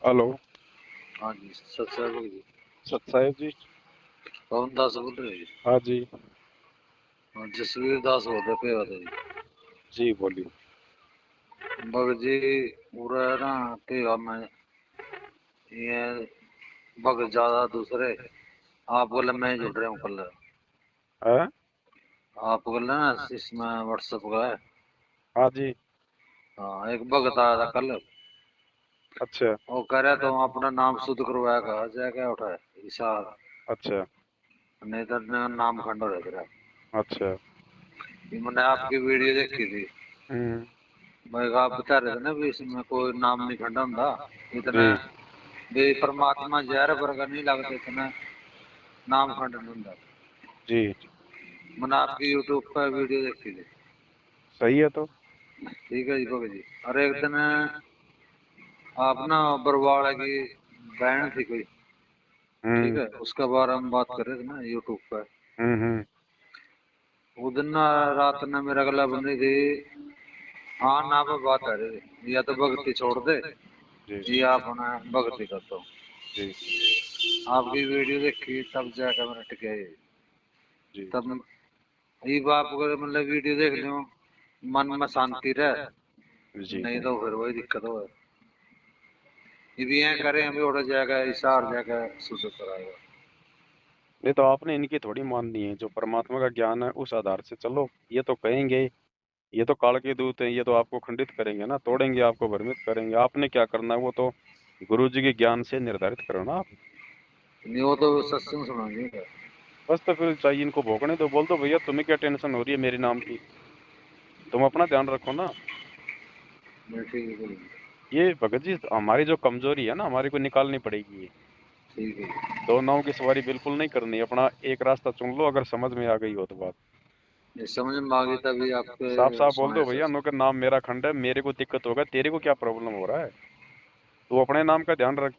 Hello. हाँ जी सत्संग जी। सत साहिब जी। कौन दास बोल रहे हो जी? हाँ जी। हाँ, जसवीर दास बोल रहे पे जी। जी बोलिए। भगत जी पूरा है ना पे में ये भगत ज्यादा दूसरे आप बोले मैं जुड़ रहा हूँ कल। है। आप बोले ना इसमें व्हाट्सएप का है। हाँ जी। हाँ एक भगत आया था कल। अच्छा। वो कह रहा तो अपना नाम शुद्ध करवाएगा जाएगा उठा ईशा अच्छा। नहीं तो नाम खंड हो रहा अच्छा। मैंने आपकी वीडियो देखी थी। हम्म। मैं आप बता रहे थे ना भी इसमें कोई नाम नहीं खंडा होता इतना जी भी परमात्मा जहर वर्गा नहीं लगता इतना नाम खंडन होता। जी। मैंने आपकी यूट्यूब पर वीडियो देखी थी। सही है तो। ठीक है जी भगत जी। और एक दिन आप ना बरवाड़ा की बहन थी कोई। ठीक हम्म। है उसके बारे में बात कर रहे थे ना यूट्यूब पर। हम्म। वो दिन ना रात ने मेरा गला बन रही थी। हाँ ना पे बात आ रही थी या तो भक्ति छोड़ दे जी या अपना भक्ति कर दो। जी आपकी वीडियो देखी तब जाकर मैंने टिके जी तब ये बाप अगर मतलब वीडियो देख लो मन में शांति रहे जी। नहीं तो फिर वही दिक्कत हो। ये भी यहाँ करें अभी उड़ जाएगा इशार जाएगा शुद्ध कराएगा। नहीं तो आपने इनकी थोड़ी माननी है, जो परमात्मा का ज्ञान है उस आधार से चलो। ये तो कहेंगे, ये तो काल के दूत हैं, ये तो आपको खंडित करेंगे ना, तोड़ेंगे, आपको भ्रमित करेंगे। आपने क्या करना है वो तो गुरु जी के ज्ञान से निर्धारित करो ना आप। नहीं वो तो सत्संग सुनाएंगे क्या? बस तो फिर चाहिए इनको भोगने दो, बोल दो भैया तुम्हें क्या टेंशन हो रही है मेरे नाम की, तुम अपना ध्यान रखो ना। मैं ठीक है बोलिए। ये भगत जी हमारी जो कमजोरी है ना, हमारी को निकालनी पड़ेगी ये। ठीक है दो नाव की सवारी बिल्कुल नहीं करनी, अपना एक रास्ता चुन लो, अगर समझ में आ गई हो तो बात। ये समझ में आ गई तभी आपके साफ साफ बोल सुनाए दो भैया, नो सत्संग। का नाम मेरा खंड है, मेरे को दिक्कत होगा, तेरे को क्या प्रॉब्लम हो रहा है, तू अपने नाम का ध्यान रख।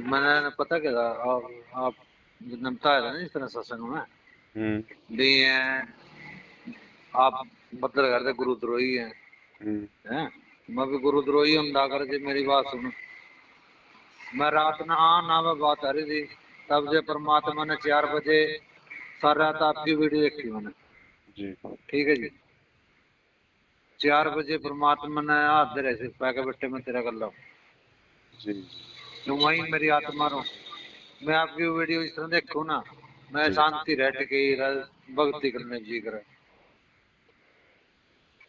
मैंने पता क्या था आप जितना बताया था ना इस तरह सत्संग में हम्म। भी आप मतलब करते गुरुद्रोही हम्म। हैं। मैं भी गुरुद्रोही हूँ कर जी मेरी बात सुनो। मैं रात ना ना में बात आ रही थी तब से परमात्मा ने 4 बजे सारी रात आपकी वीडियो देखी मैंने। जी ठीक है जी। 4 बजे परमात्मा ने हाथ दे रहे थे पैके बेटे में तेरा कर लो जी जी तो वही मेरी आत्मा रो। मैं आपकी वीडियो इस तरह देखूँ ना मैं जी। शांति रह टिके भक्ति करने जी करे।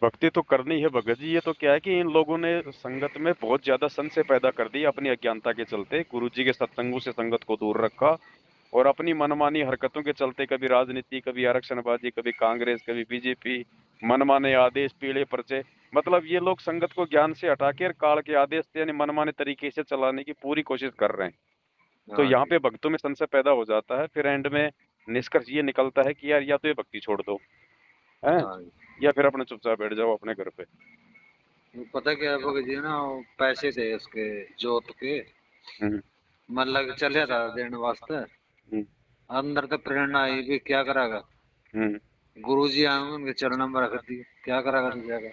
भक्ति तो करनी है भगत जी। ये तो क्या है कि इन लोगों ने संगत में बहुत ज्यादा संशय पैदा कर दी अपनी अज्ञानता के चलते, गुरु जी के सत्संगों से संगत को दूर रखा, और अपनी मनमानी हरकतों के चलते कभी राजनीति, कभी आरक्षणबाजी, कभी कांग्रेस, कभी बीजेपी, मनमाने आदेश, पीले पर्चे, मतलब ये लोग संगत को ज्ञान से हटाकर काल के आदेश से यानी मनमाने तरीके से चलाने की पूरी कोशिश कर रहे हैं। तो हाँ यहाँ जी। पे भक्तों में संशय पैदा हो जाता है, फिर एंड में निष्कर्ष ये निकलता है कि यार या तो ये भक्ति छोड़ दो है, हाँ जी। या फिर अपने चुपचाप बैठ जाओ अपने घर पे। वो पता क्या है भगत जी ना वो पैसे थे उसके जोत के हम्म। मतलब चले था देने वास्ते। हम्म। अंदर तो प्रेरणा आई भी क्या करागा। हम्म। गुरु जी आए उनके चरणों में रख दी क्या करागा तू जाएगा।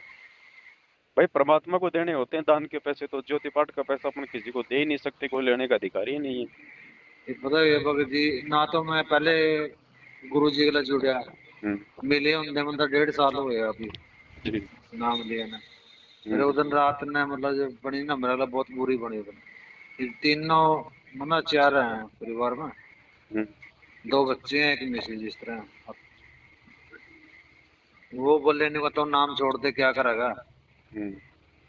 भाई परमात्मा को देने होते हैं दान के पैसे, तो ज्योति पाठ का पैसा अपन किसी को दे ही नहीं सकते, कोई लेने का अधिकारी ही नहीं है। ये पता है भगत जी ना तो मैं पहले गुरु जी के लिए जुड़ा हम्म। मिले होंगे मतलब 1.5 साल हो गया अभी जी। नाम लिया ना। फिर हम्म। उस दिन रात ने मतलब जब बनी ना मेरे लिए बहुत बुरी बनी उस दिन। ये तीनों मतलब 4 हैं परिवार में। हम्म। 2 बच्चे हैं एक मिसेज जिस तरह। वो बोले नहीं तो नाम छोड़ दे क्या करेगा हम्म।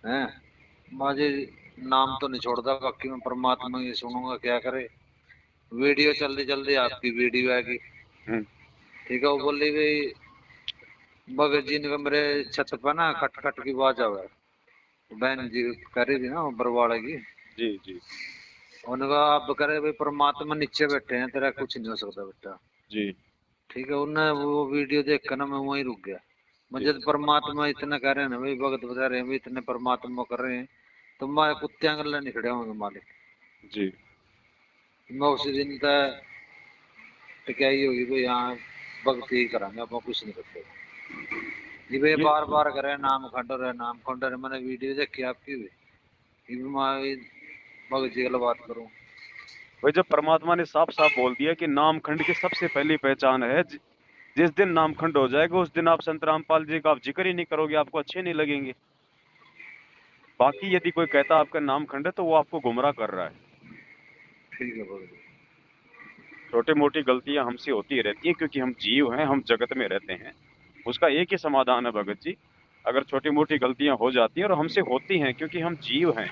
हैं। मुझे नाम तो नहीं छोड़ता बाकी मैं परमात्मा की सुनूंगा क्या करे। वीडियो जल्दी जल्दी आपकी वीडियो आएगी। हम्म। ठीक है वो बोली भाई भगत जी ने मेरे छत पर ना खट खट की आवाज आवे। बहन जी कह रही थी ना वो बरवाड़ा की। जी जी उनका अब करे भाई परमात्मा नीचे बैठे हैं तेरा कुछ नहीं हो सकता बेटा। जी ठीक है उन्हें वो वीडियो देख कर ना मैं वहीं रुक गया। जी मुझे तो परमात्मा इतना कह रहे हैं ना भाई भगत बता रहे हैं भाई इतने परमात्मा कर रहे हैं तो मैं कुत्तियां गल्ला नहीं खड़े होंगे मालिक। जी। मैं उसी दिन तक टिकाई होगी भाई यहाँ भक्ति ही करांगे आप कुछ नहीं करते। जी भाई ये बार बार करे नाम खंडर है नाम खंडर है मैंने वीडियो देखी आपकी भी मैं भगत जी की बात करूं। भाई जब परमात्मा ने साफ साफ बोल दिया कि नामखंड की सबसे पहली पहचान है, जिस दिन नामखंड हो जाएगा उस दिन आप संत रामपाल जी का आप जिक्र ही नहीं करोगे, आपको अच्छे नहीं लगेंगे। बाकी यदि कोई कहता आपका नामखंड है तो वो आपको गुमराह कर रहा है। ठीक है भगत जी। छोटी मोटी गलतियां हमसे होती रहती है क्योंकि हम जीव हैं, हम जगत में रहते हैं। उसका एक ही समाधान है भगत जी, अगर छोटी मोटी गलतियां हो जाती हैं और हमसे होती हैं क्योंकि हम जीव हैं,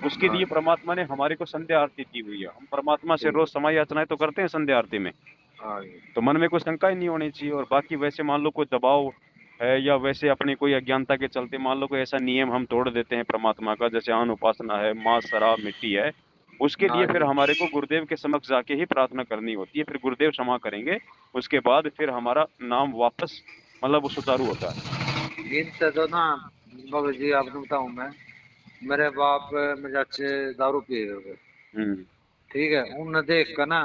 उसके हाँ लिए परमात्मा ने हमारे को संध्या आरती दी हुई है। हम परमात्मा से रोज समय याचनाएं तो करते हैं संध्या आरती में, हाँ जी। तो मन में कोई शंका ही नहीं होनी चाहिए। और बाकी वैसे मान लो कोई दबाव है या वैसे अपनी कोई अज्ञानता के चलते मान लो कोई ऐसा नियम हम तोड़ देते हैं परमात्मा का, जैसे अन्न उपासना है, मांस शराब मिट्टी है, उसके लिए हाँ फिर जी। हमारे को गुरुदेव के समक्ष जाके ही प्रार्थना करनी होती है, फिर गुरुदेव क्षमा करेंगे, उसके बाद फिर हमारा नाम वापस मतलब वो सुचारू होता है। इनसे तो ना भगत जी आपको बताऊं मैं, मेरे बाप मेरे चाचे दारू पिए हुए, हम्म। ठीक है, उन्हें देख कर ना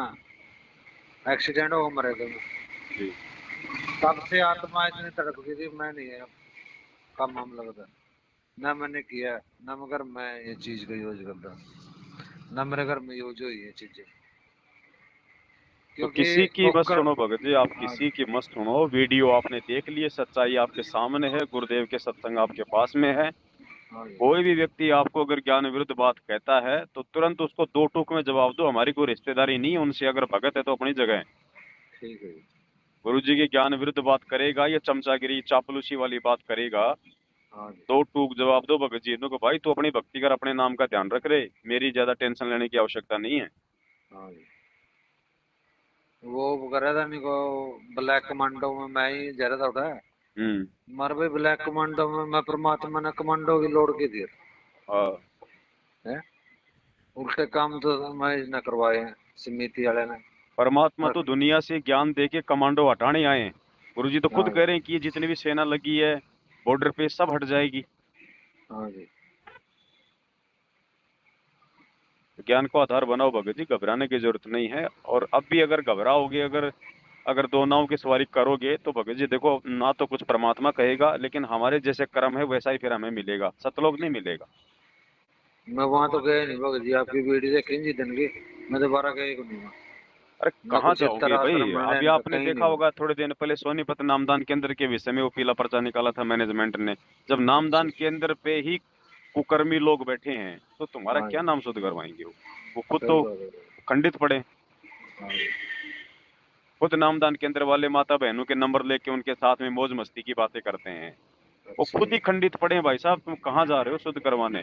एक्सीडेंट हो मरे थे। जी। तब से आत्मा इतनी तड़प गई थी, मैं नहीं है का मामला बता, ना मैंने किया ना मगर मैं ये चीज का यूज करता, ना मेरे घर में यूज हुई ये चीजें, तो क्योंकि किसी की मत ओकर। सुनो भगत जी, आप हाँ किसी की मत सुनो। वीडियो आपने देख लिए, सच्चाई आपके सामने है, गुरुदेव के सत्संग आपके पास में है। हाँ जी। कोई भी व्यक्ति आपको अगर ज्ञान विरुद्ध बात कहता है तो तुरंत उसको दो टूक में जवाब दो, हमारी कोई रिश्तेदारी नहीं है उनसे, अगर भगत है तो अपनी जगह है। ठीक है जी। गुरु जी की ज्ञान विरुद्ध बात करेगा या चमचागिरी चापलूसी वाली बात करेगा, हाँ जी। दो टूक जवाब दो भगत जी को, भाई तू अपनी भक्ति कर, अपने नाम का ध्यान रख रे, मेरी ज्यादा टेंशन लेने की आवश्यकता नहीं है। हाँ जी। वो कह रहा था नहीं को ब्लैक कमांडो में मैं ही जरा था उठा, मर भाई ब्लैक कमांडो में मैं परमात्मा ने कमांडो की लोड की थी हाँ। है, उल्टे काम तो मैं न करवाए हैं समिति वाले ने। परमात्मा और तो दुनिया से ज्ञान दे के कमांडो हटाने आए हैं। गुरु जी तो खुद हाँ कह जी। रहे हैं कि ये जितनी भी सेना लगी है बॉर्डर पे सब हट जाएगी। हाँ जी। ज्ञान को आधार बनाओ भगत जी, घबराने की जरूरत नहीं है। और अब भी अगर घबराओगे, अगर अगर दो नाव की सवारी करोगे तो भगत जी देखो, ना तो कुछ परमात्मा कहेगा, लेकिन हमारे जैसे कर्म है वैसा ही फिर हमें मिलेगा, सतलोक नहीं मिलेगा। मैं वहां तो गया नहीं भगत जी, आपकी वीडियो देखी जी दिन की, मैं दोबारा गया को नहीं वहाँ। अरे न कहाँ कुरुक्षेत्र जाओगे भाई, आश्रम में अभी न आपने कहीं देखा नहीं होगा वहाँ। थोड़े दिन पहले सोनीपत नामदान केंद्र के विषय में वो पीला पर्चा निकाला था मैनेजमेंट ने। जब अच्छा। नामदान केंद्र पे ही कुकर्मी लोग बैठे हैं तो तुम्हारा हाँ क्या जी। नाम शुद्ध करवाएंगे वो खुद सही तो बात है। खंडित पड़े। हाँ जी। खुद नामदान केंद्र वाले माता बहनों के नंबर लेके उनके साथ में मौज मस्ती की बातें करते हैं, वो अच्छा खुद ही जी। खंडित पड़े हैं। भाई साहब तुम कहाँ जा रहे हो शुद्ध करवाने।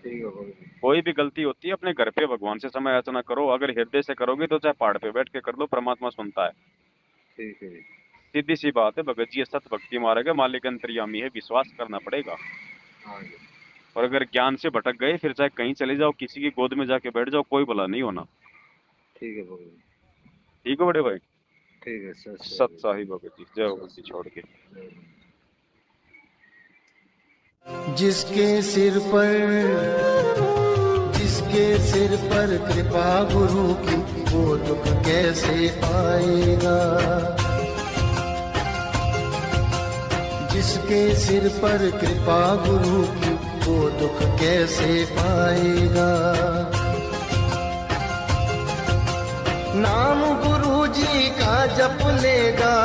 ठीक है भगत जी। कोई भी गलती होती है अपने घर पे भगवान से समय याचना करो, अगर हृदय से करोगे तो चाहे पहाड़ पे बैठ के कर लो, परमात्मा सुनता है। ठीक है जी। सीधी सी बात है भगत जी, ये सत भक्ति मार्ग है, मालिक अंतर्यामी है, विश्वास करना पड़ेगा। हाँ जी। और अगर ज्ञान से भटक गए फिर चाहे कहीं चले जाओ, किसी की गोद में जाके बैठ जाओ, कोई भला नहीं होना। ठीक है भगत जी। ठीक है बड़े भाई। ठीक है सर से। सत साही भगत जी, जय हो बुद्धि छोड़ के। जिसके सिर पर कृपा गुरु की, वो दुख कैसे पाएगा। जिसके सिर पर कृपा गुरु की, वो दुख कैसे पाएगा। नाम गुरु जी का जप लेगा,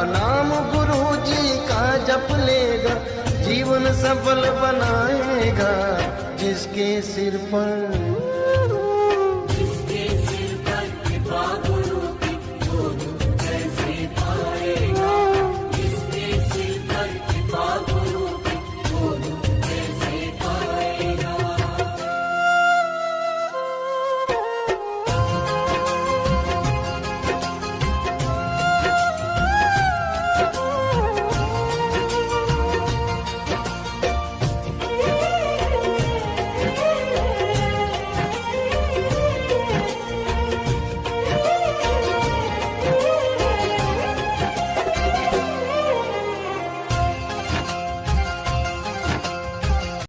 नाम गुरु जी का जप लेगा, जीवन सफल बनाएगा। जिसके सिर पर